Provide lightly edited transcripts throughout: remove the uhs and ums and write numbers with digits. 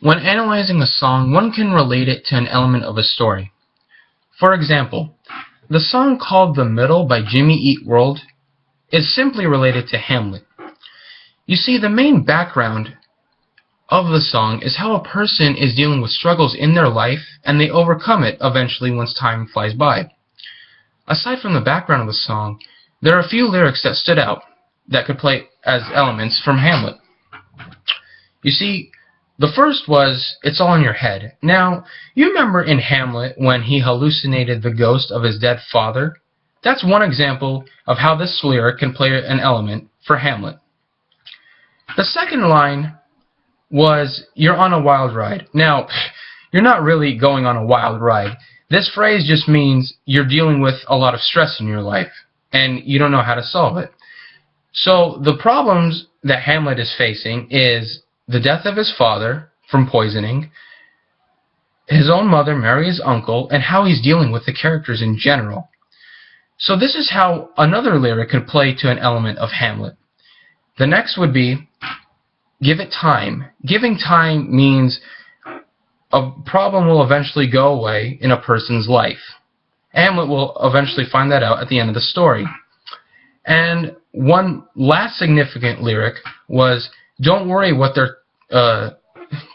When analyzing a song, one can relate it to an element of a story. For example, the song called The Middle by Jimmy Eat World is simply related to Hamlet. You see, the main background of the song is how a person is dealing with struggles in their life and they overcome it eventually once time flies by. Aside from the background of the song, there are a few lyrics that stood out that could play as elements from Hamlet. You see, the first was, "It's all in your head." Now, you remember in Hamlet when he hallucinated the ghost of his dead father? That's one example of how this lyric can play an element for Hamlet. The second line was, "You're on a wild ride." Now, you're not really going on a wild ride. This phrase just means you're dealing with a lot of stress in your life, and you don't know how to solve it. So the problems that Hamlet is facing is the death of his father from poisoning, his own mother marrying his uncle, and how he's dealing with the characters in general. So this is how another lyric could play to an element of Hamlet. The next would be, "Give it time." Giving time means a problem will eventually go away in a person's life. Hamlet will eventually find that out at the end of the story. And one last significant lyric was, "Don't worry what they're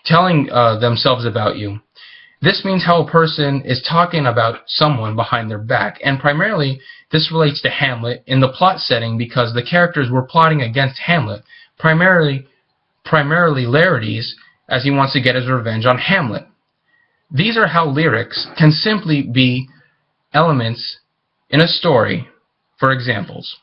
telling themselves about you." This means how a person is talking about someone behind their back, and primarily this relates to Hamlet in the plot setting because the characters were plotting against Hamlet, primarily Laertes, as he wants to get his revenge on Hamlet. These are how lyrics can simply be elements in a story for examples.